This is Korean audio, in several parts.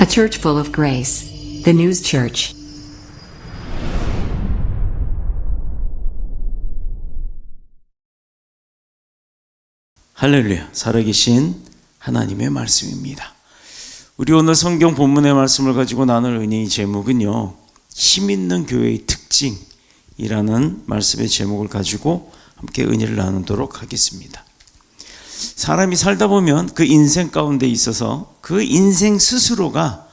A church full of grace. The News Church. 할렐루야, 살아계신 하나님의 말씀입니다. 우리 오늘 성경 본문의 말씀을 가지고 나눌 은혜의 제목은요, 힘있는 교회의 특징이라는 말씀의 제목을 가지고 함께 은혜를 나누도록 하겠습니다. 사람이 살다 보면 그 인생 가운데 있어서 그 인생 스스로가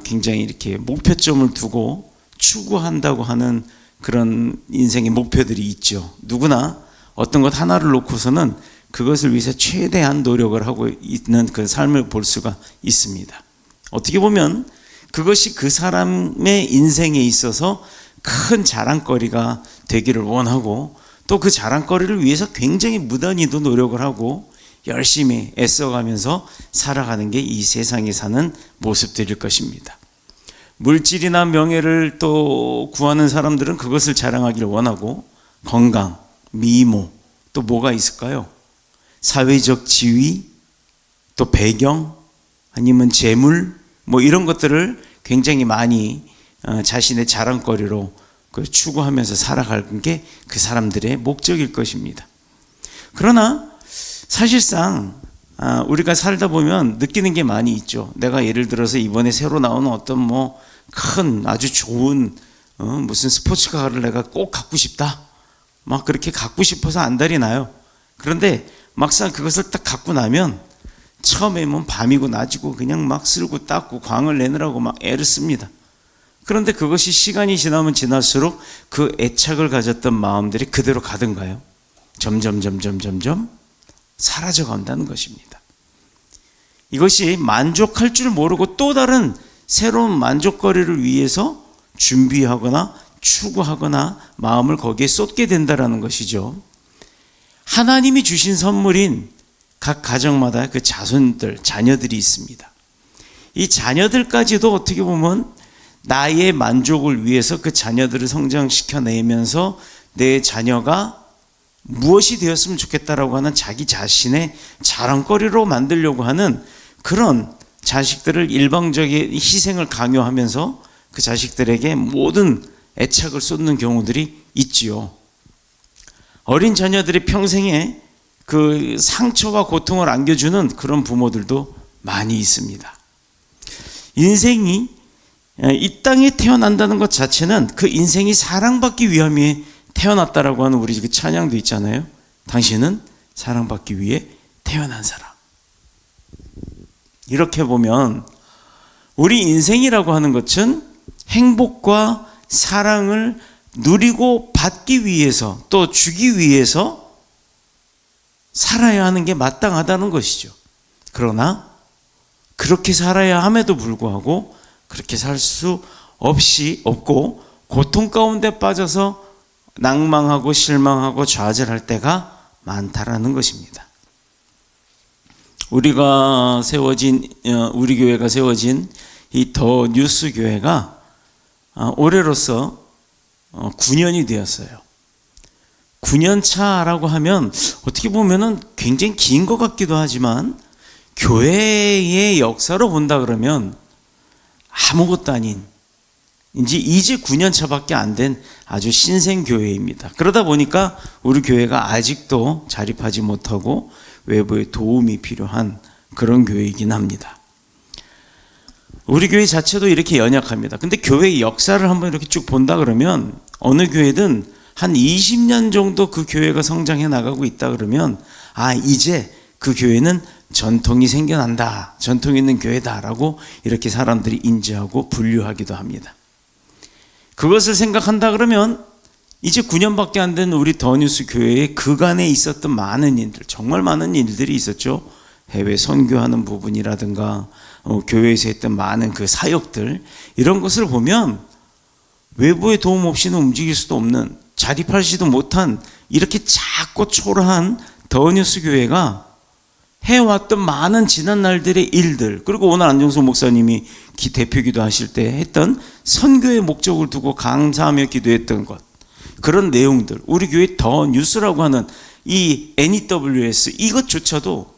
굉장히 이렇게 목표점을 두고 추구한다고 하는 그런 인생의 목표들이 있죠. 누구나 어떤 것 하나를 놓고서는 그것을 위해서 최대한 노력을 하고 있는 그 삶을 볼 수가 있습니다. 어떻게 보면 그것이 그 사람의 인생에 있어서 큰 자랑거리가 되기를 원하고, 또 그 자랑거리를 위해서 굉장히 무단히도 노력을 하고 열심히 애써가면서 살아가는 게 이 세상에 사는 모습들일 것입니다. 물질이나 명예를 또 구하는 사람들은 그것을 자랑하기를 원하고, 건강, 미모, 또 뭐가 있을까요? 사회적 지위, 또 배경, 아니면 재물, 뭐 이런 것들을 굉장히 많이 자신의 자랑거리로 추구하면서 살아가는 게 그 사람들의 목적일 것입니다. 그러나 사실상 우리가 살다 보면 느끼는 게 많이 있죠. 내가 예를 들어서 이번에 새로 나오는 어떤 뭐 큰 아주 좋은 무슨 스포츠카를 내가 꼭 갖고 싶다, 막 그렇게 갖고 싶어서 안달이 나요. 그런데 막상 그것을 딱 갖고 나면 처음에는 밤이고 낮이고 그냥 막 쓸고 닦고 광을 내느라고 막 애를 씁니다. 그런데 그것이 시간이 지나면 지날수록 그 애착을 가졌던 마음들이 그대로 가던가요? 점점 사라져 간다는 것입니다. 이것이 만족할 줄 모르고 또 다른 새로운 만족거리를 위해서 준비하거나 추구하거나 마음을 거기에 쏟게 된다는 것이죠. 하나님이 주신 선물인 각 가정마다 그 자손들, 자녀들이 있습니다. 이 자녀들까지도 어떻게 보면 나의 만족을 위해서 그 자녀들을 성장시켜내면서 내 자녀가 무엇이 되었으면 좋겠다라고 하는 자기 자신의 자랑거리로 만들려고 하는 그런 자식들을 일방적인 희생을 강요하면서 그 자식들에게 모든 애착을 쏟는 경우들이 있지요. 어린 자녀들이 평생에 그 상처와 고통을 안겨주는 그런 부모들도 많이 있습니다. 인생이 이 땅에 태어난다는 것 자체는 그 인생이 사랑받기 위함에 태어났다라고 하는 우리 그 찬양도 있잖아요. 당신은 사랑받기 위해 태어난 사람. 이렇게 보면 우리 인생이라고 하는 것은 행복과 사랑을 누리고 받기 위해서, 또 주기 위해서 살아야 하는 게 마땅하다는 것이죠. 그러나 그렇게 살아야 함에도 불구하고 그렇게 살 수 없고 고통 가운데 빠져서 낭망하고 실망하고 좌절할 때가 많다라는 것입니다. 우리 교회가 세워진 이 더 뉴스 교회가 올해로서 9년이 되었어요. 9년 차라고 하면 어떻게 보면은 굉장히 긴 것 같기도 하지만, 교회의 역사로 본다 그러면 아무것도 아닌, 이제 9년 차밖에 안 된 아주 신생 교회입니다. 그러다 보니까 우리 교회가 아직도 자립하지 못하고 외부의 도움이 필요한 그런 교회이긴 합니다. 우리 교회 자체도 이렇게 연약합니다. 근데 교회의 역사를 한번 이렇게 쭉 본다 그러면 어느 교회든 한 20년 정도 그 교회가 성장해 나가고 있다 그러면, 이제 그 교회는 전통이 생겨난다, 전통 있는 교회다라고 이렇게 사람들이 인지하고 분류하기도 합니다. 그것을 생각한다 그러면 이제 9년밖에 안 된 우리 더 뉴스 교회에 그간에 있었던 많은 일들, 정말 많은 일들이 있었죠. 해외 선교하는 부분이라든가 교회에서 했던 많은 그 사역들, 이런 것을 보면 외부의 도움 없이는 움직일 수도 없는, 자립하지도 못한 이렇게 작고 초라한 더 뉴스 교회가 해왔던 많은 지난 날들의 일들, 그리고 오늘 안정수 목사님이 대표기도 하실 때 했던 선교의 목적을 두고 감사하며 기도했던 것, 그런 내용들, 우리 교회 더 뉴스라고 하는 이 NEWS, 이것조차도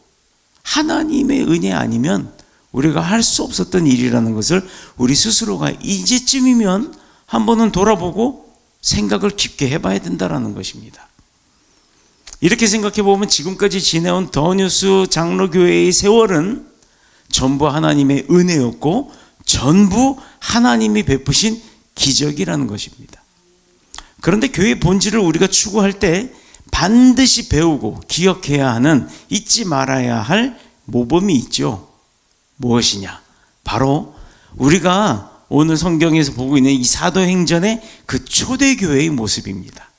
하나님의 은혜 아니면 우리가 할 수 없었던 일이라는 것을 우리 스스로가 이제쯤이면 한 번은 돌아보고 생각을 깊게 해봐야 된다는 것입니다. 이렇게 생각해 보면 지금까지 지내온 더 뉴스 장로교회의 세월은 전부 하나님의 은혜였고 전부 하나님이 베푸신 기적이라는 것입니다. 그런데 교회의 본질을 우리가 추구할 때 반드시 배우고 기억해야 하는, 잊지 말아야 할 모범이 있죠. 무엇이냐? 바로 우리가 오늘 성경에서 보고 있는 이 사도행전의 그 초대교회의 모습입니다.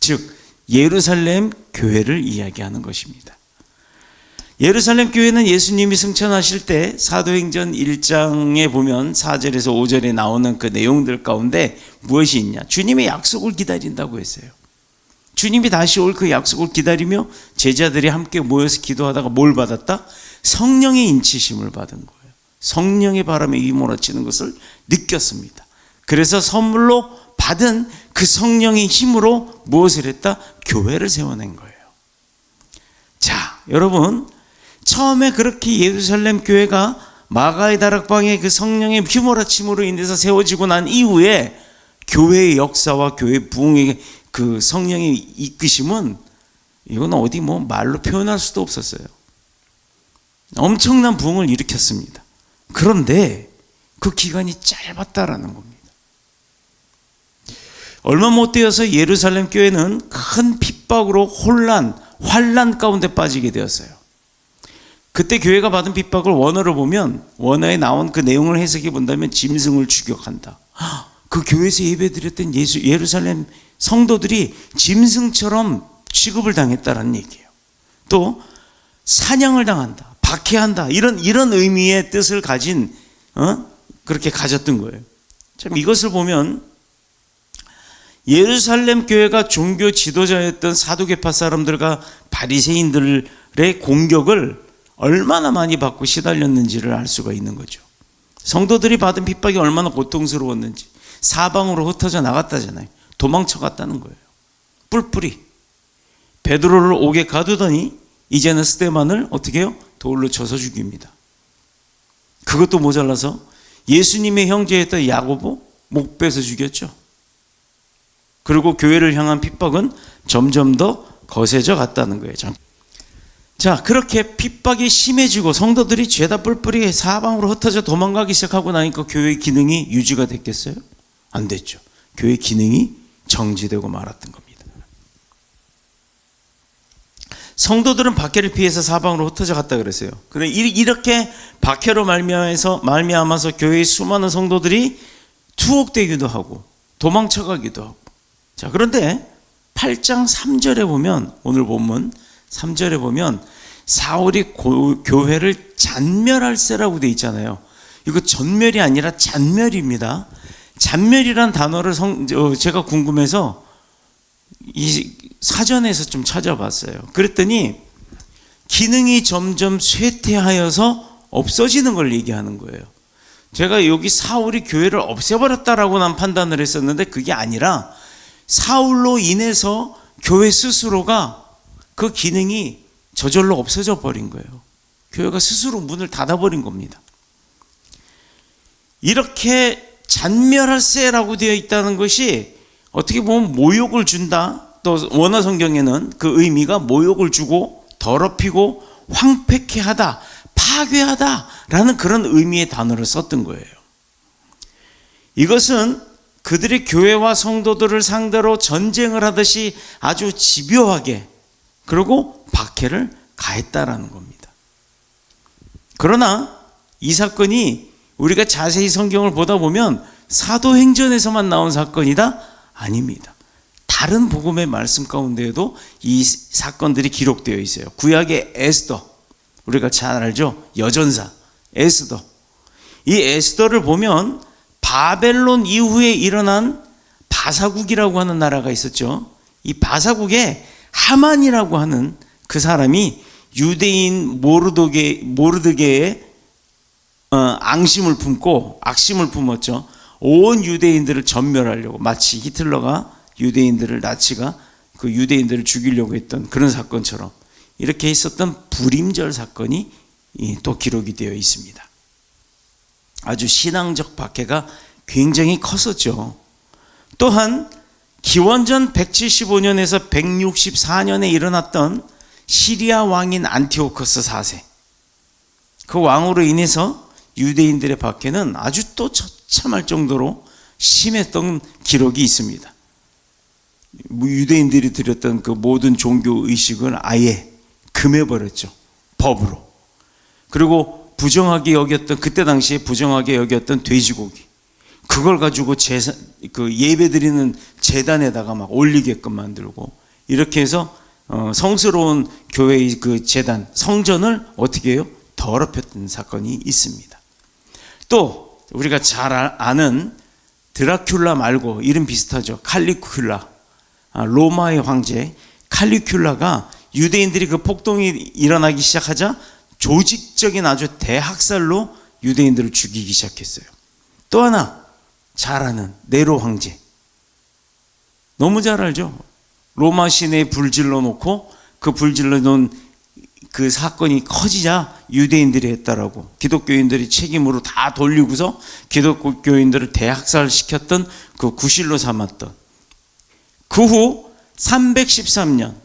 즉 예루살렘 교회를 이야기하는 것입니다. 예루살렘 교회는 예수님이 승천하실 때 사도행전 1장에 보면 4절에서 5절에 나오는 그 내용들 가운데 무엇이 있냐? 주님의 약속을 기다린다고 했어요. 주님이 다시 올 그 약속을 기다리며 제자들이 함께 모여서 기도하다가 뭘 받았다? 성령의 인치심을 받은 거예요. 성령의 바람에 휘몰아치는 것을 느꼈습니다. 그래서 선물로 받은 그 성령의 힘으로 무엇을 했다? 교회를 세워낸 거예요. 자, 여러분, 처음에 그렇게 예루살렘 교회가 마가의 다락방의 그 성령의 휘몰아침으로 인해서 세워지고 난 이후에 교회의 역사와 교회 부흥의 그 성령의 이끄심은 이건 어디 뭐 말로 표현할 수도 없었어요. 엄청난 부흥을 일으켰습니다. 그런데 그 기간이 짧았다라는 겁니다. 얼마 못 되어서 예루살렘 교회는 큰 핍박으로 환란 가운데 빠지게 되었어요. 그때 교회가 받은 핍박을 원어로 보면, 원어에 나온 그 내용을 해석해 본다면 짐승을 추격한다. 그 교회에서 예배드렸던 예루살렘 성도들이 짐승처럼 취급을 당했다는 얘기예요. 또 사냥을 당한다, 박해한다, 이런 의미의 뜻을 가진 그렇게 가졌던 거예요. 참 이것을 보면 예루살렘 교회가 종교 지도자였던 사두개파 사람들과 바리새인들의 공격을 얼마나 많이 받고 시달렸는지를 알 수가 있는 거죠. 성도들이 받은 핍박이 얼마나 고통스러웠는지. 사방으로 흩어져 나갔다잖아요. 도망쳐 갔다는 거예요. 뿔뿔이 베드로를 옥에 가두더니 이제는 스데반을 어떻게 해요? 돌로 쳐서 죽입니다. 그것도 모자라서 예수님의 형제였던 야고보 목 베서 죽였죠. 그리고 교회를 향한 핍박은 점점 더 거세져 갔다는 거예요. 자, 그렇게 핍박이 심해지고 성도들이 죄다 뿔뿔이 사방으로 흩어져 도망가기 시작하고 나니까 교회의 기능이 유지가 됐겠어요? 안 됐죠. 교회의 기능이 정지되고 말았던 겁니다. 성도들은 박해를 피해서 사방으로 흩어져 갔다 그랬어요. 그런데 이렇게 박해로 말미암아서 교회의 수많은 성도들이 투옥되기도 하고 도망쳐가기도 하고. 자, 그런데 8장 3절에 보면, 오늘 본문 3절에 보면 사울이 교회를 잔멸할세라고 되어 있잖아요. 이거 전멸이 아니라 잔멸입니다. 잔멸이란 단어를 제가 궁금해서 이 사전에서 좀 찾아봤어요. 그랬더니 기능이 점점 쇠퇴하여서 없어지는 걸 얘기하는 거예요. 제가 여기 사울이 교회를 없애버렸다라고 난 판단을 했었는데 그게 아니라 사울로 인해서 교회 스스로가 그 기능이 저절로 없어져 버린 거예요. 교회가 스스로 문을 닫아버린 겁니다. 이렇게 잔멸할세라고 되어 있다는 것이 어떻게 보면 모욕을 준다. 또 원어 성경에는 그 의미가 모욕을 주고 더럽히고 황폐케 하다, 파괴하다라는 그런 의미의 단어를 썼던 거예요. 이것은 그들이 교회와 성도들을 상대로 전쟁을 하듯이 아주 집요하게 그리고 박해를 가했다라는 겁니다. 그러나 이 사건이 우리가 자세히 성경을 보다 보면 사도행전에서만 나온 사건이다? 아닙니다. 다른 복음의 말씀 가운데에도 이 사건들이 기록되어 있어요. 구약의 에스더, 우리가 잘 알죠? 여전사 에스더. 이 에스더를 보면 바벨론 이후에 일어난 바사국이라고 하는 나라가 있었죠. 이 바사국에 하만이라고 하는 그 사람이 유대인 모르드게의 앙심을 품고 악심을 품었죠. 온 유대인들을 전멸하려고, 마치 히틀러가 나치가 그 유대인들을 죽이려고 했던 그런 사건처럼 이렇게 있었던 불임절 사건이 또 기록이 되어 있습니다. 아주 신앙적 박해가 굉장히 컸었죠. 또한 기원전 175년에서 164년에 일어났던 시리아 왕인 안티오코스 4세, 그 왕으로 인해서 유대인들의 박해는 아주 또 처참할 정도로 심했던 기록이 있습니다. 유대인들이 드렸던 그 모든 종교 의식을 아예 금해버렸죠. 법으로. 그리고 부정하게 여겼던, 그때 당시에 부정하게 여겼던 돼지고기, 그걸 가지고 그 예배드리는 제단에다가 막 올리게끔 만들고, 이렇게 해서 성스러운 교회의 그 제단, 성전을 어떻게 해요? 더럽혔던 사건이 있습니다. 또 우리가 잘 아는 드라큘라 말고 이름 비슷하죠. 칼리큘라, 로마의 황제 칼리큘라가 유대인들이 그 폭동이 일어나기 시작하자 조직적인 아주 대학살로 유대인들을 죽이기 시작했어요. 또 하나 잘 아는 네로 황제, 너무 잘 알죠. 로마 시내에 불 질러 놓고 그 불 질러 놓은 그 사건이 커지자 유대인들이 했다라고 기독교인들이 책임으로 다 돌리고서 기독교인들을 대학살시켰던 그 구실로 삼았던, 그 후 313년,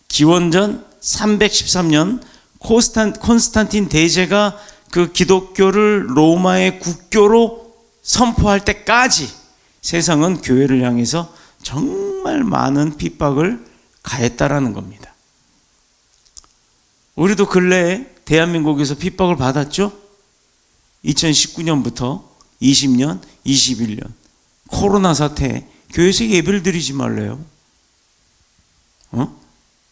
기원전 313년 콘스탄틴 대제가 그 기독교를 로마의 국교로 선포할 때까지 세상은 교회를 향해서 정말 많은 핍박을 가했다라는 겁니다. 우리도 근래에 대한민국에서 핍박을 받았죠. 2019년부터 20년, 21년 코로나 사태에 교회에서 예배를 드리지 말래요.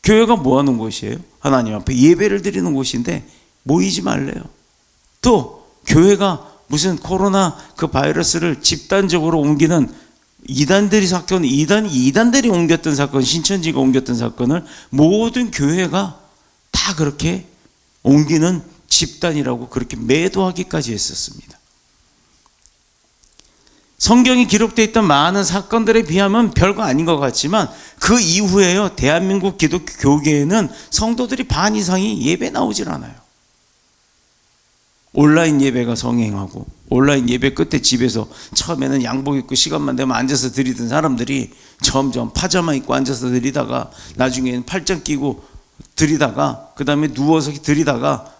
교회가 뭐 하는 곳이에요? 하나님 앞에 예배를 드리는 곳인데 모이지 말래요. 또 교회가 무슨 코로나 그 바이러스를 집단적으로 옮기는 이단들이 옮겼던 사건, 신천지가 옮겼던 사건을 모든 교회가 다 그렇게 옮기는 집단이라고 그렇게 매도하기까지 했었습니다. 성경에 기록되어 있던 많은 사건들에 비하면 별거 아닌 것 같지만 그 이후에요, 대한민국 기독교 교계에는 성도들이 반 이상이 예배 나오질 않아요. 온라인 예배가 성행하고, 온라인 예배 끝에 집에서 처음에는 양복 입고 시간만 되면 앉아서 드리던 사람들이 점점 파자마 입고 앉아서 드리다가 나중에는 팔짱 끼고 드리다가, 그 다음에 누워서 드리다가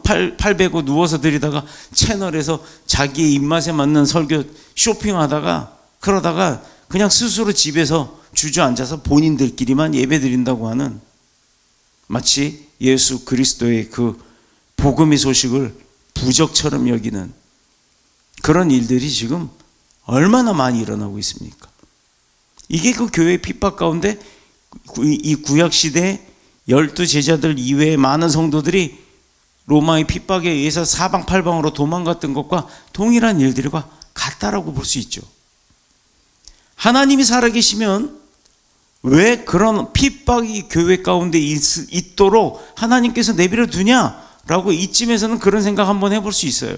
팔 베고 누워서 드리다가 채널에서 자기의 입맛에 맞는 설교 쇼핑하다가, 그러다가 그냥 스스로 집에서 주저앉아서 본인들끼리만 예배 드린다고 하는, 마치 예수 그리스도의 그 복음의 소식을 부적처럼 여기는 그런 일들이 지금 얼마나 많이 일어나고 있습니까? 이게 그 교회의 핍박 가운데 이 구약시대 12제자들 이외에 많은 성도들이 로마의 핍박에 의해서 사방팔방으로 도망갔던 것과 동일한 일들과 같다라고 볼 수 있죠. 하나님이 살아계시면 왜 그런 핍박이 교회 가운데 있도록 하나님께서 내버려 두냐라고 이쯤에서는 그런 생각 한번 해볼 수 있어요.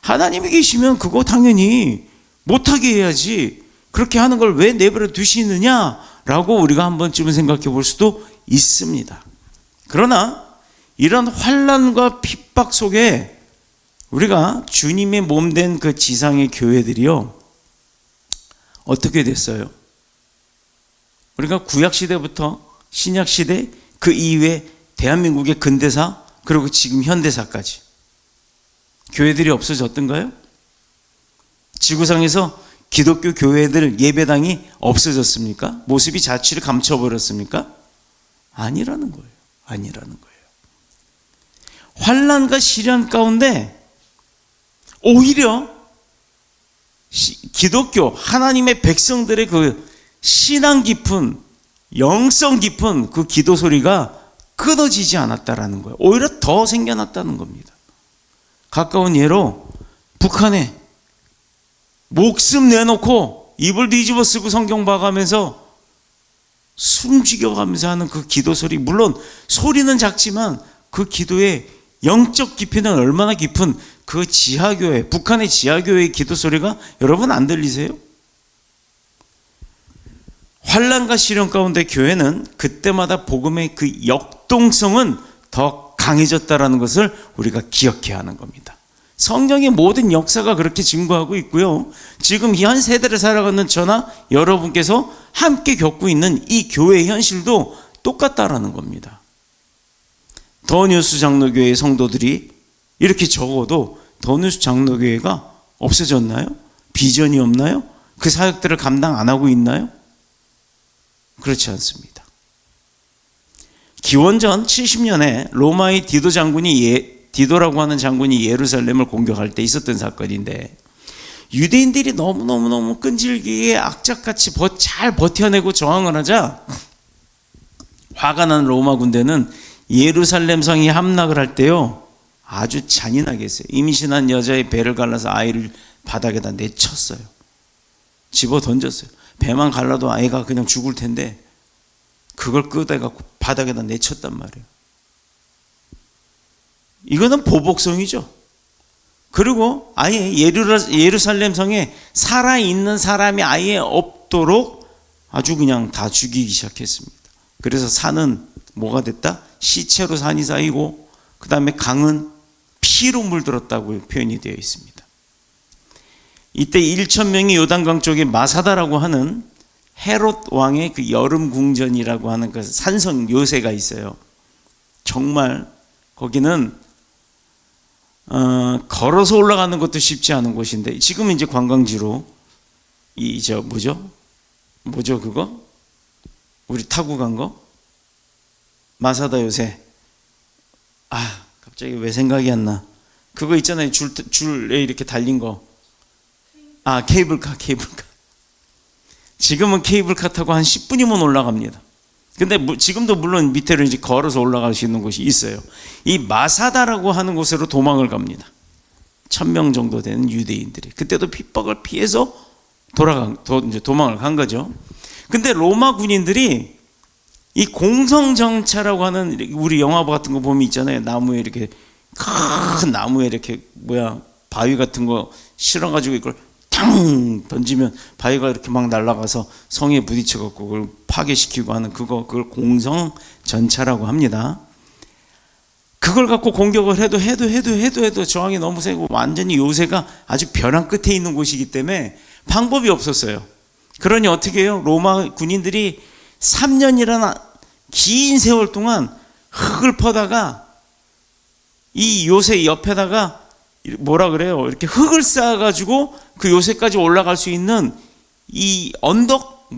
하나님이 계시면 그거 당연히 못하게 해야지, 그렇게 하는 걸 왜 내버려 두시느냐라고 우리가 한 번쯤은 생각해 볼 수도 있습니다. 그러나 이런 환난과 핍박 속에 우리가 주님의 몸된 그 지상의 교회들이요, 어떻게 됐어요? 우리가 구약시대부터 신약시대, 그 이후에 대한민국의 근대사, 그리고 지금 현대사까지 교회들이 없어졌던가요? 지구상에서 기독교 교회들 예배당이 없어졌습니까? 모습이 자취를 감춰버렸습니까? 아니라는 거예요. 아니라는 거예요. 환난과 시련 가운데 오히려 기독교 하나님의 백성들의 그 신앙 깊은, 영성 깊은 그 기도 소리가 끊어지지 않았다라는 거예요. 오히려 더 생겨났다는 겁니다. 가까운 예로 북한에 목숨 내놓고 이불 뒤집어 쓰고 성경 봐가면서 숨죽여가면서 하는 그 기도 소리, 물론 소리는 작지만 그 기도의 영적 깊이는 얼마나 깊은 그 지하교회, 북한의 지하교회의 기도 소리가 여러분 안 들리세요? 환난과 시련 가운데 교회는 그때마다 복음의 그 역동성은 더 강해졌다라는 것을 우리가 기억해야 하는 겁니다. 성경의 모든 역사가 그렇게 증거하고 있고요. 지금 현 세대를 살아가는 저나 여러분께서 함께 겪고 있는 이 교회의 현실도 똑같다라는 겁니다. 더뉴스 장로교회 성도들이 이렇게 적어도 더뉴스 장로교회가 없어졌나요? 비전이 없나요? 그 사역들을 감당 안 하고 있나요? 그렇지 않습니다. 기원전 70년에 로마의 디도라고 하는 장군이 예루살렘을 공격할 때 있었던 사건인데, 유대인들이 너무너무 끈질기게 악착같이 잘 버텨내고 저항을 하자 화가 난 로마 군대는 예루살렘 성이 함락을 할 때요, 아주 잔인하게 했어요. 임신한 여자의 배를 갈라서 아이를 바닥에다 내쳤어요. 집어 던졌어요. 배만 갈라도 아이가 그냥 죽을 텐데 그걸 끄다갖고 바닥에다 내쳤단 말이에요. 이거는 보복성이죠. 그리고 아예 예루살렘 성에 살아있는 사람이 아예 없도록 아주 그냥 다 죽이기 시작했습니다. 그래서 산은 뭐가 됐다? 시체로 산이 쌓이고, 그 다음에 강은 피로 물들었다고 표현이 되어 있습니다. 이때 1,000명이 요단강 쪽에 마사다라고 하는 헤롯 왕의 그 여름 궁전이라고 하는 그 산성 요새가 있어요. 정말 거기는 걸어서 올라가는 것도 쉽지 않은 곳인데, 지금은 이제 관광지로 뭐죠 그거? 우리 타고 간 거? 마사다 요새. 갑자기 왜 생각이 안 나? 그거 있잖아요. 줄에 이렇게 달린 거. 케이블카. 지금은 케이블카 타고 한 10분이면 올라갑니다. 근데 지금도 물론 밑에로 이제 걸어서 올라갈 수 있는 곳이 있어요. 이 마사다라고 하는 곳으로 도망을 갑니다. 1,000명 정도 되는 유대인들이. 그때도 핍박을 피해서 도망을 간 거죠. 근데 로마 군인들이 이 공성정차라고 하는, 우리 영화 같은 거 보면 있잖아요. 나무에 이렇게 큰 나무에 이렇게 바위 같은 거 실어가지고 이걸 탕 던지면 바위가 이렇게 막 날아가서 성에 부딪혀갖고 그걸 파괴시키고 하는 그걸 공성전차라고 합니다. 그걸 갖고 공격을 해도 저항이 너무 세고 완전히 요새가 아주 벼랑 끝에 있는 곳이기 때문에 방법이 없었어요. 그러니 어떻게 해요? 로마 군인들이 3년이라는 긴 세월 동안 흙을 퍼다가 이 요새 옆에다가 이렇게 흙을 쌓아가지고 그 요새까지 올라갈 수 있는 이 언덕,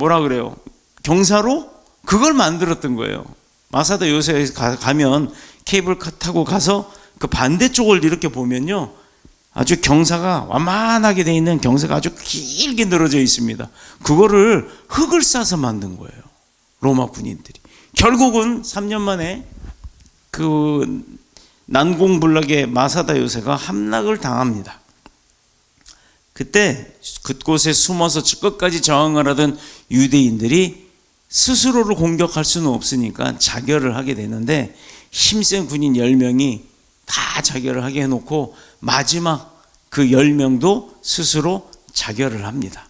경사로 그걸 만들었던 거예요. 마사다 요새에 가면 케이블카 타고 가서 그 반대쪽을 이렇게 보면요, 아주 경사가 완만하게 돼 있는 경사가 아주 길게 늘어져 있습니다. 그거를 흙을 싸서 만든 거예요, 로마 군인들이. 결국은 3년 만에 그 난공불락의 마사다 요새가 함락을 당합니다. 그때 그곳에 숨어서 끝까지 저항을 하던 유대인들이 스스로를 공격할 수는 없으니까 자결을 하게 되는데, 힘센 군인 10명이 다 자결을 하게 해놓고 마지막 그 10명도 스스로 자결을 합니다.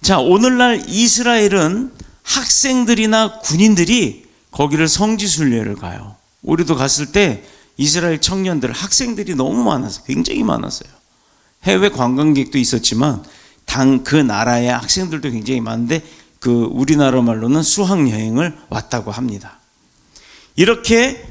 자, 오늘날 이스라엘은 학생들이나 군인들이 거기를 성지순례를 가요. 우리도 갔을 때 이스라엘 청년들, 학생들이 너무 많아서, 굉장히 많았어요. 해외 관광객도 있었지만 그 나라의 학생들도 굉장히 많은데, 그 우리나라 말로는 수학여행을 왔다고 합니다. 이렇게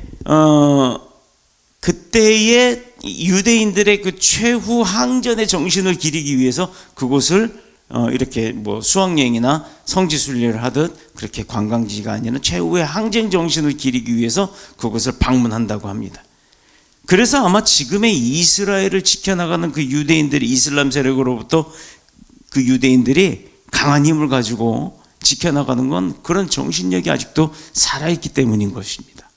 그때의 유대인들의 그 최후 항전의 정신을 기리기 위해서 그곳을 이렇게 수학여행이나 성지순례를 하듯 그렇게 관광지가 아니라 최후의 항쟁 정신을 기리기 위해서 그곳을 방문한다고 합니다. 그래서 아마 지금의 이스라엘을 지켜나가는 그 유대인들이, 이슬람 세력으로부터 그 유대인들이 강한 힘을 가지고 지켜나가는 건 그런 정신력이 아직도 살아있기 때문인 것입니다.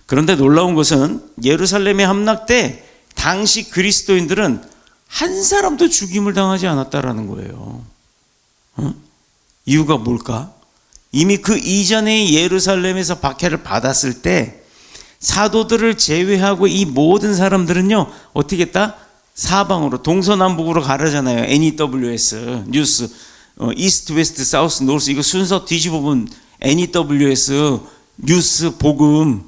그런데 놀라운 것은 예루살렘의 함락 때 당시 그리스도인들은 한 사람도 죽임을 당하지 않았다라는 거예요. 이유가 뭘까? 이미 그 이전에 예루살렘에서 박해를 받았을 때 사도들을 제외하고 이 모든 사람들은요, 어떻게 했다? 사방으로, 동서남북으로 가르잖아요. NEWS, 뉴스, 이스트, 웨스트, 사우스, 노스, 이거 순서 뒤집어보면 NEWS, 뉴스, 복음,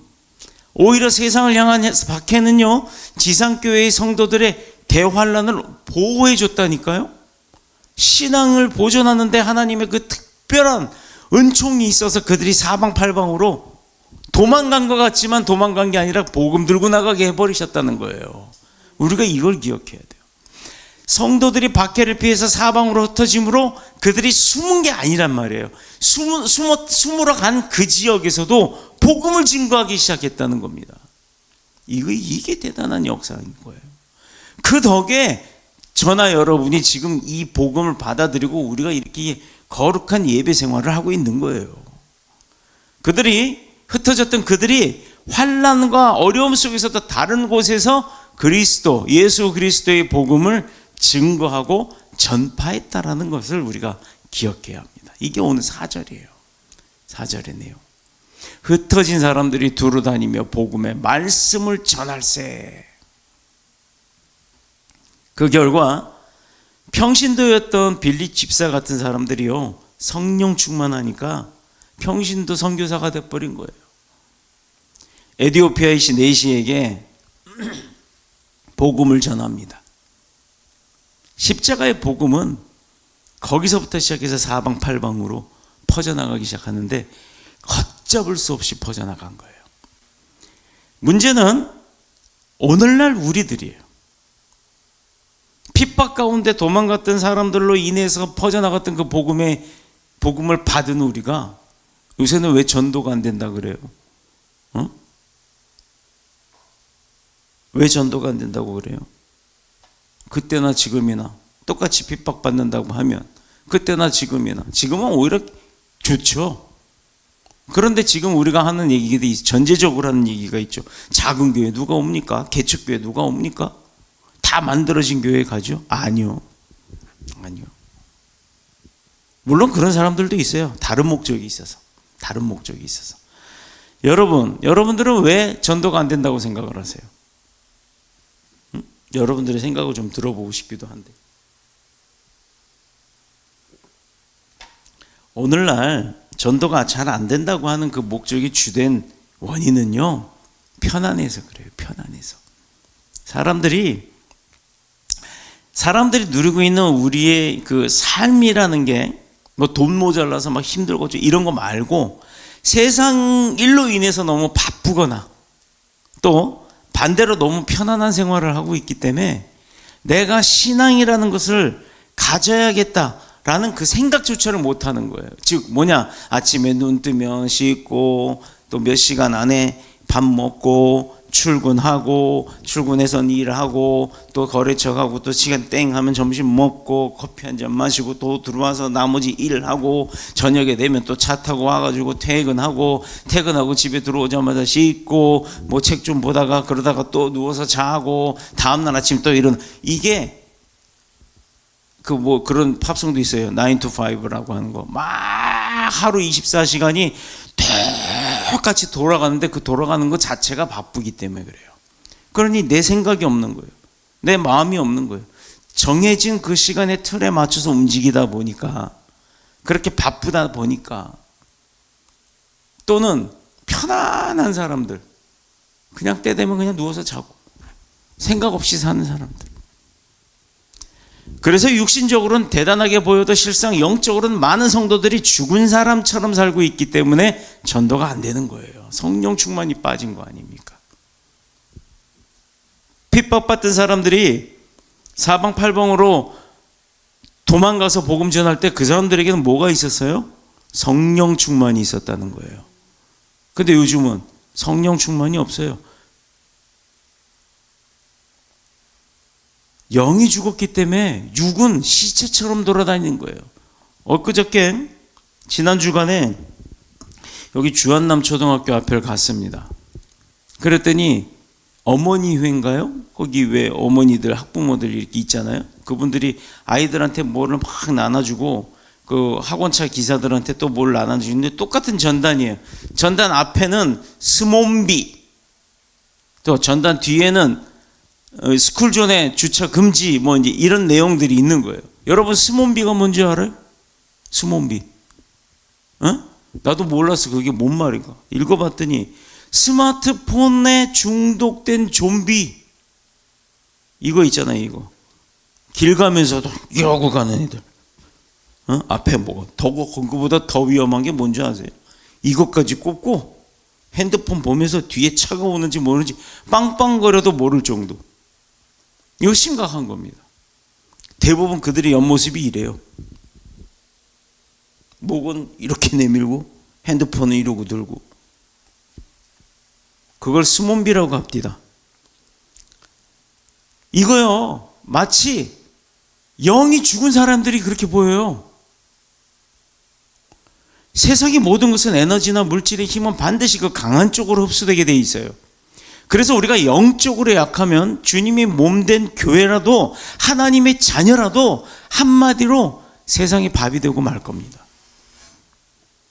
오히려 세상을 향한 박해는요, 지상교회의 성도들의 대환란을 보호해 줬다니까요. 신앙을 보존하는데 하나님의 그 특별한 은총이 있어서 그들이 사방팔방으로 도망간 것 같지만 도망간 게 아니라 복음 들고 나가게 해버리셨다는 거예요. 우리가 이걸 기억해야 돼요. 성도들이 박해를 피해서 사방으로 흩어짐으로 그들이 숨은 게 아니란 말이에요. 숨으러 간 그 지역에서도 복음을 증거하기 시작했다는 겁니다. 이게 대단한 역사인 거예요. 그 덕에 저나 여러분이 지금 이 복음을 받아들이고 우리가 이렇게 거룩한 예배 생활을 하고 있는 거예요. 흩어졌던 그들이 환난과 어려움 속에서도 다른 곳에서 예수 그리스도의 복음을 증거하고 전파했다라는 것을 우리가 기억해야 합니다. 이게 오늘 4절이에요. 4절의 내용. 흩어진 사람들이 두루 다니며 복음의 말씀을 전할세. 그 결과 평신도였던 빌립 집사 같은 사람들이요, 성령 충만하니까 평신도 선교사가 돼버린 거예요. 에디오피아이신 네시에게 복음을 전합니다. 십자가의 복음은 거기서부터 시작해서 사방팔방으로 퍼져나가기 시작하는데 걷잡을 수 없이 퍼져나간 거예요. 문제는 오늘날 우리들이에요. 핍박 가운데 도망갔던 사람들로 인해서 퍼져나갔던 그 복음을 받은 우리가 요새는 왜 전도가 안 된다 그래요? 왜 전도가 안 된다고 그래요? 그때나 지금이나 똑같이 핍박받는다고 하면 그때나 지금이나, 지금은 오히려 좋죠. 그런데 지금 우리가 하는 얘기가 전제적으로 하는 얘기가 있죠. 작은 교회 누가 옵니까? 개척교회 누가 옵니까? 다 만들어진 교회에 가죠? 아니요. 물론 그런 사람들도 있어요. 다른 목적이 있어서. 여러분들은 왜 전도가 안 된다고 생각을 하세요? 여러분들의 생각을 좀 들어보고 싶기도 한데. 오늘날 전도가 잘 안 된다고 하는 그 목적이 주된 원인은요, 편안해서 그래요. 편안해서. 사람들이 누리고 있는 우리의 그 삶이라는 게 뭐 돈 모자라서 막 힘들고 이런 거 말고 세상 일로 인해서 너무 바쁘거나 또 반대로 너무 편안한 생활을 하고 있기 때문에 내가 신앙이라는 것을 가져야겠다라는 그 생각조차를 못 하는 거예요. 즉 아침에 눈 뜨면 씻고 또 몇 시간 안에 밥 먹고 출근하고 출근해서 일하고 또 거래처 가고 또 시간 땡 하면 점심 먹고 커피 한 잔 마시고 또 들어와서 나머지 일하고 저녁에 되면 또 차 타고 와가지고 퇴근하고 집에 들어오자마자 씻고 뭐 책 좀 보다가 그러다가 또 누워서 자고 다음날 아침 또 이게 그런 팝송도 있어요. 9 to 5라고 하는 거. 막 하루 24시간이 똑같이 돌아가는데 그 돌아가는 것 자체가 바쁘기 때문에 그래요. 그러니 내 생각이 없는 거예요. 내 마음이 없는 거예요. 정해진 그 시간의 틀에 맞춰서 움직이다 보니까, 그렇게 바쁘다 보니까, 또는 편안한 사람들, 그냥 때 되면 그냥 누워서 자고 생각 없이 사는 사람들. 그래서 육신적으로는 대단하게 보여도 실상 영적으로는 많은 성도들이 죽은 사람처럼 살고 있기 때문에 전도가 안 되는 거예요. 성령 충만이 빠진 거 아닙니까? 핍박받던 사람들이 사방팔방으로 도망가서 복음 전할 때 그 사람들에게는 뭐가 있었어요? 성령 충만이 있었다는 거예요. 근데 요즘은 성령 충만이 없어요. 영이 죽었기 때문에 육은 시체처럼 돌아다니는 거예요. 엊그저께 지난 주간에 여기 주한남 초등학교 앞을 갔습니다. 그랬더니 어머니 회인가요? 거기 왜 어머니들 학부모들 이렇게 있잖아요. 그분들이 아이들한테 뭐를 막 나눠주고 그 학원차 기사들한테 또 뭘 나눠주는데 똑같은 전단이에요. 전단 앞에는 스몬비, 또 전단 뒤에는 스쿨존에 주차 금지 뭐 이제 이런 내용들이 있는 거예요. 여러분 스몬비가 뭔지 알아요? 스몬비. 나도 몰랐어. 그게 뭔 말인가. 읽어봤더니 스마트폰에 중독된 좀비. 이거 있잖아요, 이거. 길 가면서도 이러고 가는 애들. 앞에 뭐가 그거보다 더 위험한 게 뭔지 아세요? 이것까지 꼽고 핸드폰 보면서 뒤에 차가 오는지 모르는지 빵빵거려도 모를 정도. 이거 심각한 겁니다. 대부분 그들의 옆모습이 이래요. 목은 이렇게 내밀고 핸드폰은 이러고 들고. 그걸 스몬비라고 합니다. 이거요, 마치 영이 죽은 사람들이 그렇게 보여요. 세상의 모든 것은 에너지나 물질의 힘은 반드시 그 강한 쪽으로 흡수되게 돼 있어요. 그래서 우리가 영적으로 약하면 주님의 몸된 교회라도 하나님의 자녀라도 한마디로 세상의 밥이 되고 말 겁니다.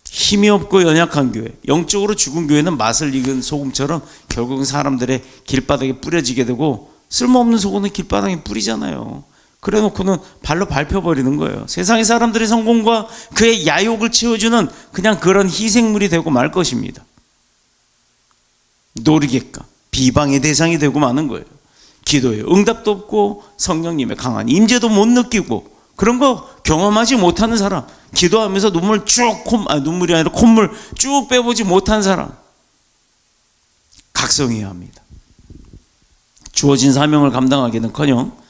힘이 없고 연약한 교회, 영적으로 죽은 교회는 맛을 익은 소금처럼 결국은 사람들의 길바닥에 뿌려지게 되고, 쓸모없는 소금은 길바닥에 뿌리잖아요. 그래 놓고는 발로 밟혀버리는 거예요. 세상의 사람들의 성공과 그의 야욕을 채워주는 그냥 그런 희생물이 되고 말 것입니다. 노리객과 비방의 대상이 되고 마는 거예요. 기도에 응답도 없고 성령님의 강한 임재도 못 느끼고 그런 거 경험하지 못하는 사람, 기도하면서 눈물이 아니라 콧물 쭉 빼보지 못한 사람, 각성해야 합니다. 주어진 사명을 감당하기는커녕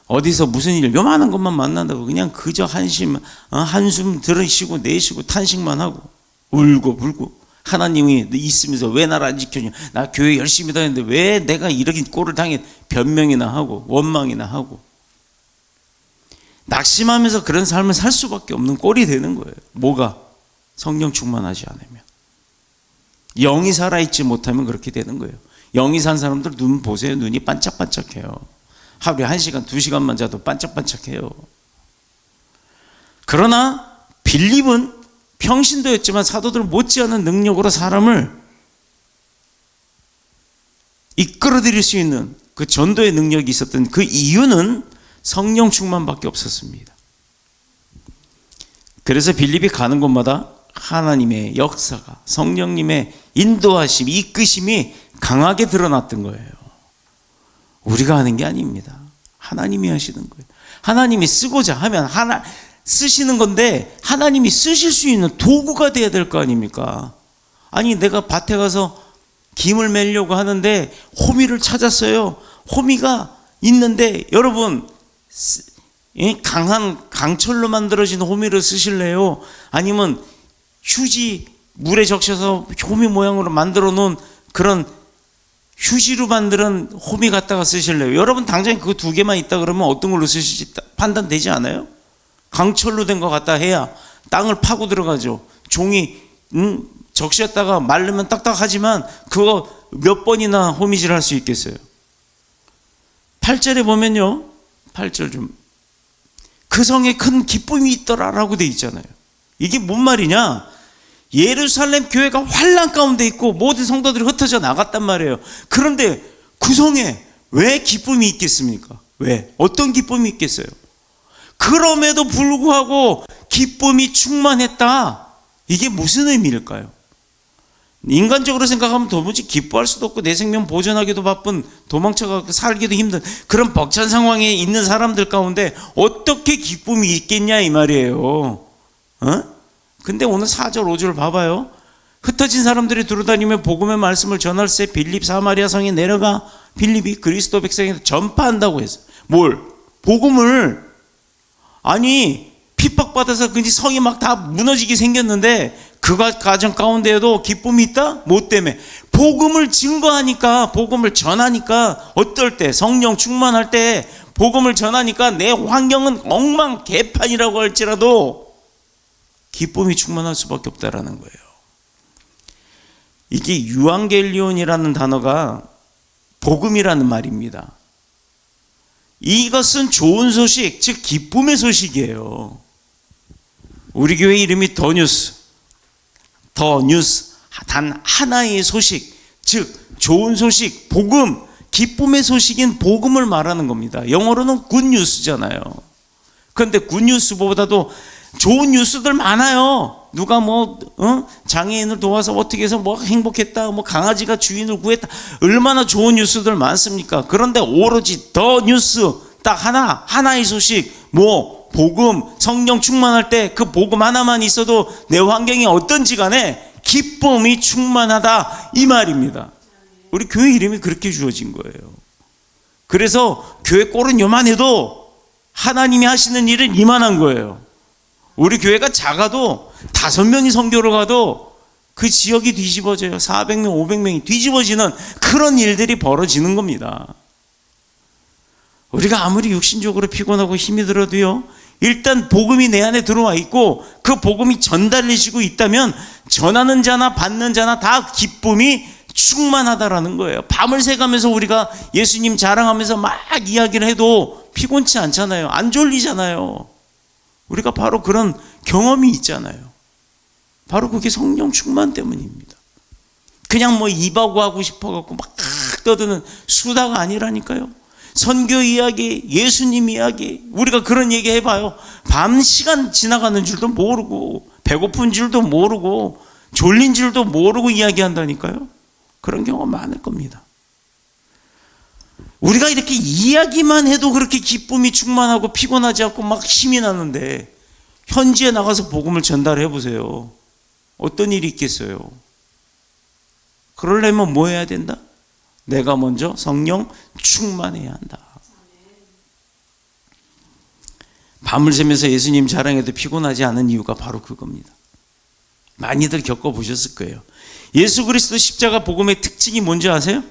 어디서 무슨 일 요만한 것만 만난다고 그냥 그저 한숨 들이쉬고 내쉬고 탄식만 하고 울고 불고, 하나님이 있으면서 왜 나를 안 지켜주냐, 나 교회 열심히 다녔는데 왜 내가 이렇게 꼴을 당해, 변명이나 하고 원망이나 하고 낙심하면서 그런 삶을 살 수밖에 없는 꼴이 되는 거예요. 뭐가? 성령 충만하지 않으면, 영이 살아있지 못하면 그렇게 되는 거예요. 영이 산 사람들 눈 보세요. 눈이 반짝반짝해요. 하루에 1시간, 2시간만 자도 반짝반짝해요. 그러나 빌립은 평신도였지만 사도들 못지않은 능력으로 사람을 이끌어들일 수 있는 그 전도의 능력이 있었던 그 이유는 성령 충만밖에 없었습니다. 그래서 빌립이 가는 곳마다 하나님의 역사가, 성령님의 인도하심, 이끄심이 강하게 드러났던 거예요. 우리가 하는 게 아닙니다. 하나님이 하시는 거예요. 하나님이 쓰고자 하면 쓰시는 건데, 하나님이 쓰실 수 있는 도구가 돼야 될 거 아닙니까? 아니, 내가 밭에 가서 김을 매려고 하는데 호미를 찾았어요. 호미가 있는데, 여러분 강한 강철로 만들어진 호미를 쓰실래요? 아니면 휴지 물에 적셔서 호미 모양으로 만들어 놓은 그런 휴지로 만드는 호미 갖다가 쓰실래요? 여러분 당장 그 두 개만 있다 그러면 어떤 걸로 쓰실지 판단되지 않아요? 강철로 된 거 갖다 해야 땅을 파고 들어가죠. 종이 적셨다가 마르면 딱딱하지만 그거 몇 번이나 호미질 할 수 있겠어요? 8절에 보면요, 8절 좀, 그 성에 큰 기쁨이 있더라라고 돼 있잖아요. 이게 뭔 말이냐? 예루살렘 교회가 환난 가운데 있고 모든 성도들이 흩어져 나갔단 말이에요. 그런데 그 성에 왜 기쁨이 있겠습니까? 왜? 어떤 기쁨이 있겠어요? 그럼에도 불구하고 기쁨이 충만했다. 이게 무슨 의미일까요? 인간적으로 생각하면 도무지 기뻐할 수도 없고 내 생명 보존하기도 바쁜, 도망쳐가 살기도 힘든 그런 벅찬 상황에 있는 사람들 가운데 어떻게 기쁨이 있겠냐 이 말이에요. 근데 오늘 4절 5절 봐봐요. 흩어진 사람들이 두루다니며 복음의 말씀을 전할세 빌립 사마리아 성에 내려가 빌립이 그리스도 백성에게 전파한다고 했어요. 뭘? 복음을. 아니 핍박받아서 그지 성이 막 다 무너지게 생겼는데 그 가정 가운데에도 기쁨이 있다? 뭐 때문에? 복음을 증거하니까, 복음을 전하니까. 어떨 때? 성령 충만할 때 복음을 전하니까 내 환경은 엉망개판이라고 할지라도 기쁨이 충만할 수밖에 없다라는 거예요. 이게 유앙겔리온이라는 단어가 복음이라는 말입니다. 이것은 좋은 소식, 즉 기쁨의 소식이에요. 우리 교회 이름이 더 뉴스, 단 하나의 소식, 즉 좋은 소식, 복음, 기쁨의 소식인 복음을 말하는 겁니다. 영어로는 굿뉴스잖아요. 그런데 굿뉴스보다도 좋은 뉴스들 많아요. 누가 장애인을 도와서 어떻게 해서 행복했다, 강아지가 주인을 구했다, 얼마나 좋은 뉴스들 많습니까? 그런데 오로지 더 뉴스 딱 하나의 소식, 복음, 성령 충만할 때 그 복음 하나만 있어도 내 환경이 어떤지 간에 기쁨이 충만하다, 이 말입니다. 우리 교회 이름이 그렇게 주어진 거예요. 그래서 교회 꼴은 요만해도 하나님이 하시는 일은 이만한 거예요. 우리 교회가 작아도 5명이 선교를 가도 그 지역이 뒤집어져요. 400명, 500명이 뒤집어지는 그런 일들이 벌어지는 겁니다. 우리가 아무리 육신적으로 피곤하고 힘이 들어도요, 일단 복음이 내 안에 들어와 있고 그 복음이 전달되시고 있다면 전하는 자나 받는 자나 다 기쁨이 충만하다라는 거예요. 밤을 새가면서 우리가 예수님 자랑하면서 막 이야기를 해도 피곤치 않잖아요. 안 졸리잖아요. 우리가 바로 그런 경험이 있잖아요. 바로 그게 성령 충만 때문입니다. 그냥 입하고 하고 싶어갖고 막 떠드는 수다가 아니라니까요. 선교 이야기, 예수님 이야기, 우리가 그런 얘기 해봐요. 밤 시간 지나가는 줄도 모르고, 배고픈 줄도 모르고, 졸린 줄도 모르고 이야기한다니까요. 그런 경험 많을 겁니다. 우리가 이렇게 이야기만 해도 그렇게 기쁨이 충만하고 피곤하지 않고 막 힘이 나는데, 현지에 나가서 복음을 전달해 보세요. 어떤 일이 있겠어요? 그러려면 뭐 해야 된다? 내가 먼저 성령 충만해야 한다. 밤을 새면서 예수님 자랑해도 피곤하지 않은 이유가 바로 그겁니다. 많이들 겪어보셨을 거예요. 예수 그리스도 십자가 복음의 특징이 뭔지 아세요?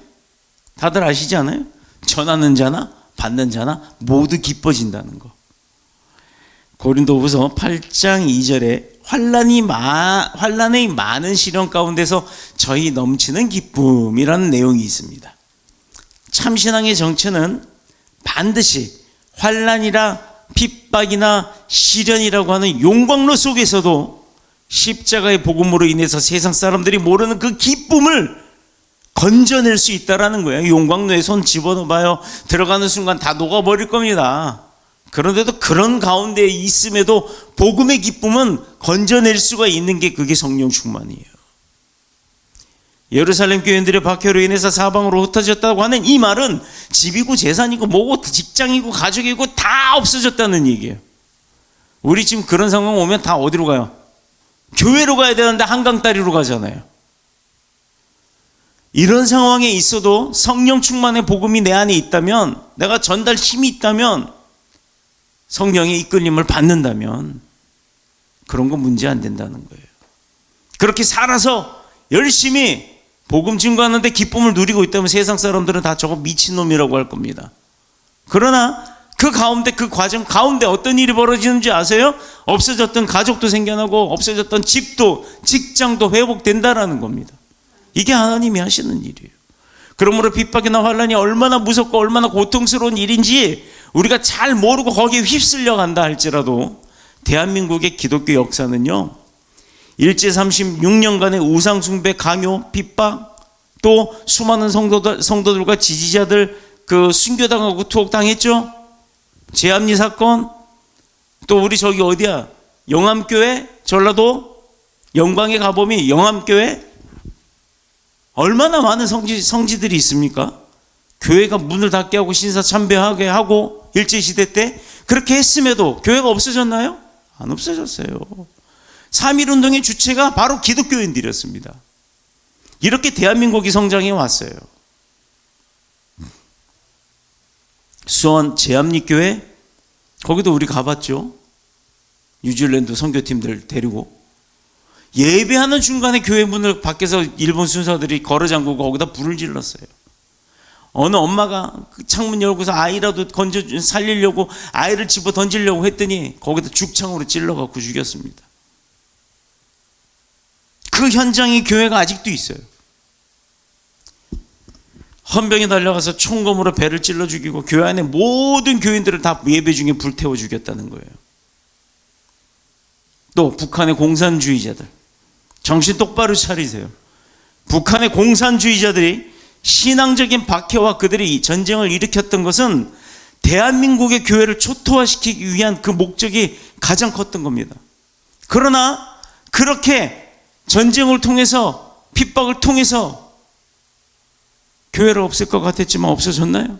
다들 아시지 않아요? 전하는 자나 받는 자나 모두 기뻐진다는 거. 고린도후서 8장 2절에 환난의 많은 시련 가운데서 저희 넘치는 기쁨이라는 내용이 있습니다. 참신앙의 정체는 반드시 환난이나 핍박이나 시련이라고 하는 용광로 속에서도 십자가의 복음으로 인해서 세상 사람들이 모르는 그 기쁨을 건져낼 수 있다라는 거예요. 용광로에 손 집어넣어봐요. 들어가는 순간 다 녹아버릴 겁니다. 그런데도 그런 가운데 있음에도 복음의 기쁨은 건져낼 수가 있는 게 그게 성령 충만이에요. 예루살렘 교인들의 박해로 인해서 사방으로 흩어졌다고 하는 이 말은 집이고 재산이고 뭐고 직장이고 가족이고 다 없어졌다는 얘기예요. 우리 지금 그런 상황 오면 다 어디로 가요? 교회로 가야 되는데 한강다리로 가잖아요. 이런 상황에 있어도 성령 충만의 복음이 내 안에 있다면, 내가 전달 힘이 있다면, 성령의 이끌림을 받는다면 그런 거 문제 안 된다는 거예요. 그렇게 살아서 열심히 복음 증거하는데 기쁨을 누리고 있다면 세상 사람들은 다 저거 미친놈이라고 할 겁니다. 그러나 그 가운데, 그 과정 가운데 어떤 일이 벌어지는지 아세요? 없어졌던 가족도 생겨나고 없어졌던 집도, 직장도 회복된다라는 겁니다. 이게 하나님이 하시는 일이에요. 그러므로 핍박이나 환난이 얼마나 무섭고 얼마나 고통스러운 일인지 우리가 잘 모르고 거기에 휩쓸려 간다 할지라도 대한민국의 기독교 역사는요, 일제 36년간의 우상숭배, 강요, 핍박, 또 수많은 성도들과 지지자들 그 순교당하고 투옥당했죠. 제합리 사건, 또 우리 저기 어디야, 영암교회, 전라도 영광의 가보미 영암교회, 얼마나 많은 성지들이 있습니까? 교회가 문을 닫게 하고 신사 참배하게 하고 일제시대 때 그렇게 했음에도 교회가 없어졌나요? 안 없어졌어요. 3.1운동의 주체가 바로 기독교인들이었습니다. 이렇게 대한민국이 성장해 왔어요. 수원 제합리교회, 거기도 우리 가봤죠. 뉴질랜드 선교팀들 데리고 예배하는 중간에 교회 문을 밖에서 일본 순사들이 걸어 잠그고 거기다 불을 질렀어요. 어느 엄마가 그 창문 열고서 아이라도 살리려고 아이를 집어 던지려고 했더니 거기다 죽창으로 찔러갖고 죽였습니다. 그 현장의 교회가 아직도 있어요. 헌병이 달려가서 총검으로 배를 찔러 죽이고 교회 안에 모든 교인들을 다 예배 중에 불태워 죽였다는 거예요. 또 북한의 공산주의자들, 정신 똑바로 차리세요. 북한의 공산주의자들이 신앙적인 박해와 그들이 전쟁을 일으켰던 것은 대한민국의 교회를 초토화시키기 위한 그 목적이 가장 컸던 겁니다. 그러나 그렇게 전쟁을 통해서 핍박을 통해서 교회를 없앨 것 같았지만 없어졌나요?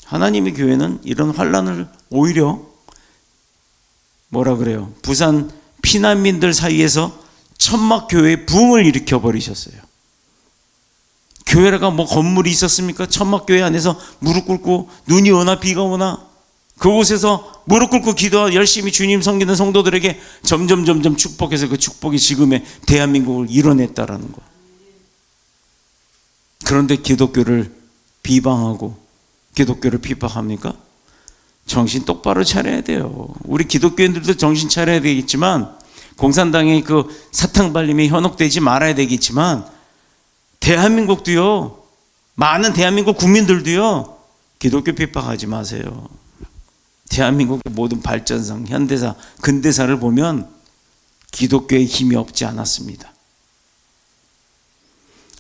하나님의 교회는 이런 환난을 오히려 뭐라 그래요? 부산 피난민들 사이에서 천막 교회의 부흥을 일으켜 버리셨어요. 교회가 뭐 건물이 있었습니까? 천막 교회 안에서 무릎 꿇고 눈이 오나 비가 오나 그곳에서 무릎 꿇고 기도하고 열심히 주님 섬기는 성도들에게 점점 축복해서 그 축복이 지금의 대한민국을 이뤄냈다라는 거. 그런데 기독교를 비방하고 기독교를 핍박합니까? 정신 똑바로 차려야 돼요. 우리 기독교인들도 정신 차려야 되겠지만 공산당의 그 사탕 발림에 현혹되지 말아야 되겠지만 대한민국도요, 많은 대한민국 국민들도요, 기독교 핍박하지 마세요. 대한민국의 모든 발전상, 현대사, 근대사를 보면 기독교의 힘이 없지 않았습니다.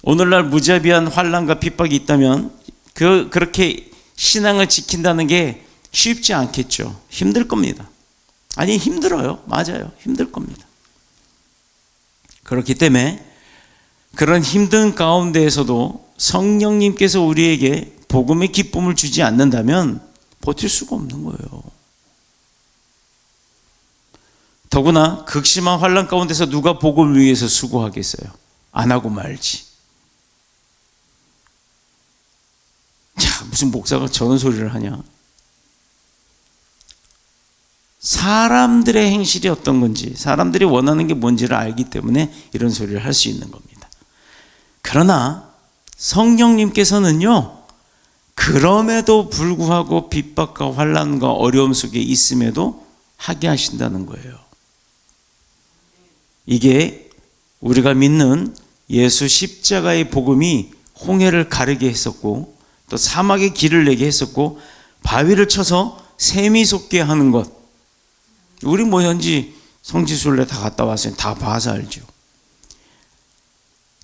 오늘날 무자비한 환난과 핍박이 있다면 그렇게 신앙을 지킨다는 게 쉽지 않겠죠. 힘들 겁니다. 아니, 힘들어요. 맞아요. 힘들 겁니다. 그렇기 때문에 그런 힘든 가운데에서도 성령님께서 우리에게 복음의 기쁨을 주지 않는다면 버틸 수가 없는 거예요. 더구나 극심한 환난 가운데서 누가 복음을 위해서 수고하겠어요? 안 하고 말지. 자, 무슨 목사가 저런 소리를 하냐? 사람들의 행실이 어떤 건지, 사람들이 원하는 게 뭔지를 알기 때문에 이런 소리를 할 수 있는 겁니다. 그러나 성령님께서는요, 그럼에도 불구하고 핍박과 환난과 어려움 속에 있음에도 하게 하신다는 거예요. 이게 우리가 믿는 예수 십자가의 복음이 홍해를 가르게 했었고 또 사막에 길을 내게 했었고 바위를 쳐서 샘이 솟게 하는 것. 우리 뭐 현지 성지순례 다 갔다 왔으니 다 봐서 알죠.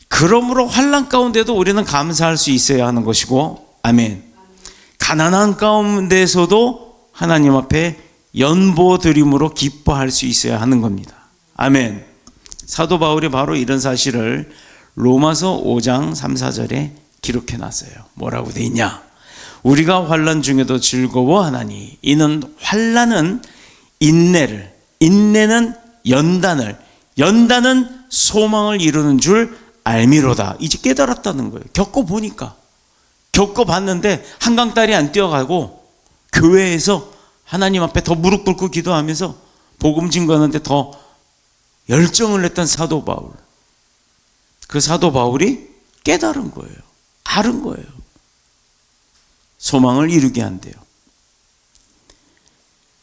그러므로 환난 가운데도 우리는 감사할 수 있어야 하는 것이고, 아멘. 가난한 가운데서도 하나님 앞에 연보 드림으로 기뻐할 수 있어야 하는 겁니다. 아멘. 사도 바울이 바로 이런 사실을 로마서 5장 3, 4절에 기록해 놨어요. 뭐라고 돼 있냐? 우리가 환난 중에도 즐거워하나니 이는 환난은 인내를, 인내는 연단을, 연단은 소망을 이루는 줄 알미로다. 이제 깨달았다는 거예요. 겪어보니까. 겪어봤는데 한강다리 안 뛰어가고 교회에서 하나님 앞에 더 무릎 꿇고 기도하면서 복음 증거하는데 더 열정을 냈던 사도 바울. 그 사도 바울이 깨달은 거예요. 알은 거예요. 소망을 이루게 한대요.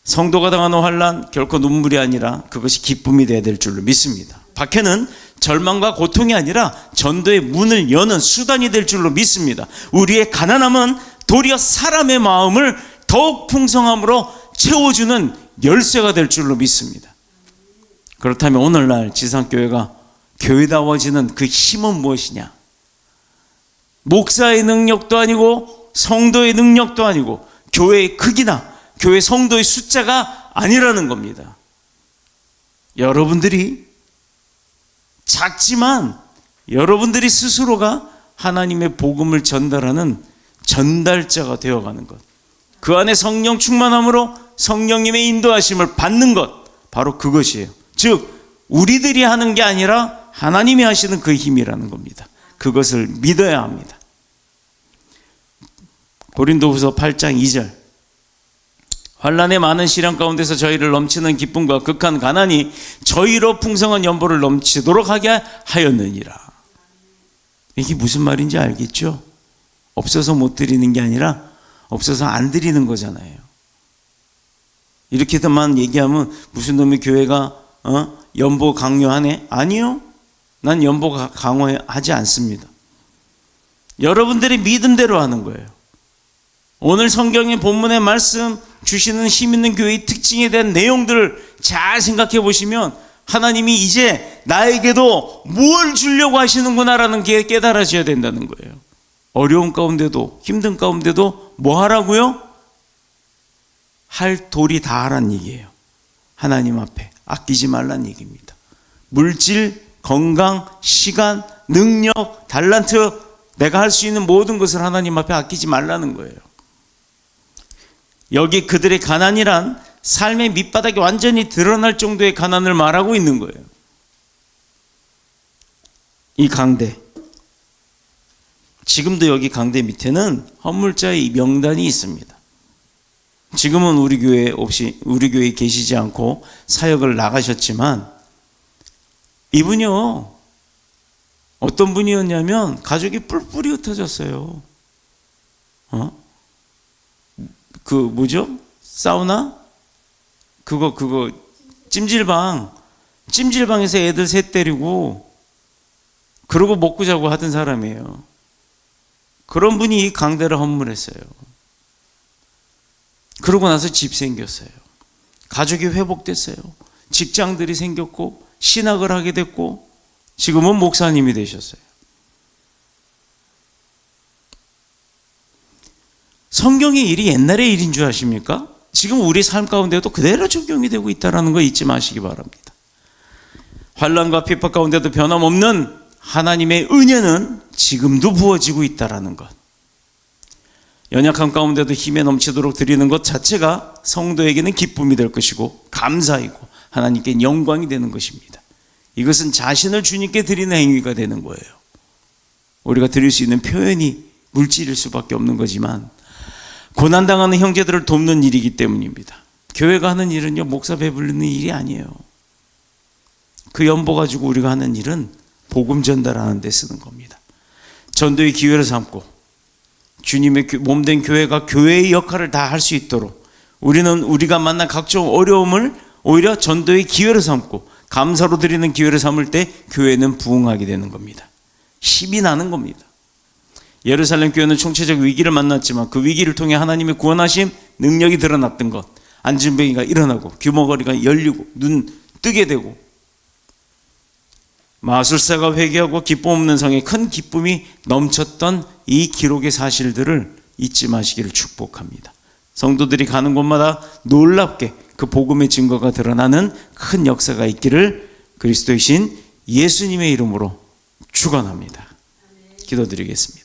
성도가 당하는 환난 결코 눈물이 아니라 그것이 기쁨이 되어야 될 줄로 믿습니다. 박해는 절망과 고통이 아니라 전도의 문을 여는 수단이 될 줄로 믿습니다. 우리의 가난함은 도리어 사람의 마음을 더욱 풍성함으로 채워주는 열쇠가 될 줄로 믿습니다. 그렇다면 오늘날 지상교회가 교회다워지는 그 힘은 무엇이냐? 목사의 능력도 아니고 성도의 능력도 아니고 교회의 크기나 교회 성도의 숫자가 아니라는 겁니다. 여러분들이 작지만 여러분들이 스스로가 하나님의 복음을 전달하는 전달자가 되어가는 것, 그 안에 성령 충만함으로 성령님의 인도하심을 받는 것, 바로 그것이에요. 즉 우리들이 하는 게 아니라 하나님이 하시는 그 힘이라는 겁니다. 그것을 믿어야 합니다. 고린도후서 8장 2절, 환난의 많은 시련 가운데서 저희를 넘치는 기쁨과 극한 가난이 저희로 풍성한 연보를 넘치도록 하게 하였느니라. 이게 무슨 말인지 알겠죠? 없어서 못 드리는 게 아니라 없어서 안 드리는 거잖아요. 이렇게만 얘기하면 무슨 놈의 교회가 연보 강요하네? 아니요. 난 연보 강요하지 않습니다. 여러분들이 믿음대로 하는 거예요. 오늘 성경의 본문의 말씀 주시는 힘 있는 교회의 특징에 대한 내용들을 잘 생각해 보시면 하나님이 이제 나에게도 뭘 주려고 하시는구나라는 게 깨달아져야 된다는 거예요. 어려운 가운데도 힘든 가운데도 뭐 하라고요? 할 도리 다 하라는 얘기예요. 하나님 앞에 아끼지 말라는 얘기입니다. 물질, 건강, 시간, 능력, 달란트, 내가 할 수 있는 모든 것을 하나님 앞에 아끼지 말라는 거예요. 여기 그들의 가난이란 삶의 밑바닥이 완전히 드러날 정도의 가난을 말하고 있는 거예요. 이 강대, 지금도 여기 강대 밑에는 헌물자의 명단이 있습니다. 지금은 우리 교회에 계시지 않고 사역을 나가셨지만, 이분이요, 어떤 분이었냐면 가족이 뿔뿔이 흩어졌어요. 그 뭐죠? 사우나? 그거 찜질방에서 애들 셋 데리고 그러고 먹고 자고 하던 사람이에요. 그런 분이 이 강대를 헌물했어요. 그러고 나서 집 생겼어요. 가족이 회복됐어요. 직장들이 생겼고 신학을 하게 됐고 지금은 목사님이 되셨어요. 성경의 일이 옛날의 일인 줄 아십니까? 지금 우리 삶 가운데도 그대로 적용이 되고 있다는 거 잊지 마시기 바랍니다. 환난과 핍박 가운데도 변함없는 하나님의 은혜는 지금도 부어지고 있다는 것. 연약함 가운데도 힘에 넘치도록 드리는 것 자체가 성도에게는 기쁨이 될 것이고 감사이고 하나님께 영광이 되는 것입니다. 이것은 자신을 주님께 드리는 행위가 되는 거예요. 우리가 드릴 수 있는 표현이 물질일 수밖에 없는 거지만 고난당하는 형제들을 돕는 일이기 때문입니다. 교회가 하는 일은요, 목사 배불리는 일이 아니에요. 그 연보 가지고 우리가 하는 일은 복음 전달하는 데 쓰는 겁니다. 전도의 기회를 삼고 주님의 몸된 교회가 교회의 역할을 다 할 수 있도록 우리는 우리가 만난 각종 어려움을 오히려 전도의 기회를 삼고 감사로 드리는 기회를 삼을 때 교회는 부흥하게 되는 겁니다. 힘이 나는 겁니다. 예루살렘 교회는 총체적 위기를 만났지만 그 위기를 통해 하나님의 구원하심 능력이 드러났던 것, 안진뱅이가 일어나고 규모거리가 열리고 눈 뜨게 되고 마술사가 회개하고 기쁨 없는 성에 큰 기쁨이 넘쳤던 이 기록의 사실들을 잊지 마시기를 축복합니다. 성도들이 가는 곳마다 놀랍게 그 복음의 증거가 드러나는 큰 역사가 있기를 그리스도이신 예수님의 이름으로 축원합니다. 기도드리겠습니다.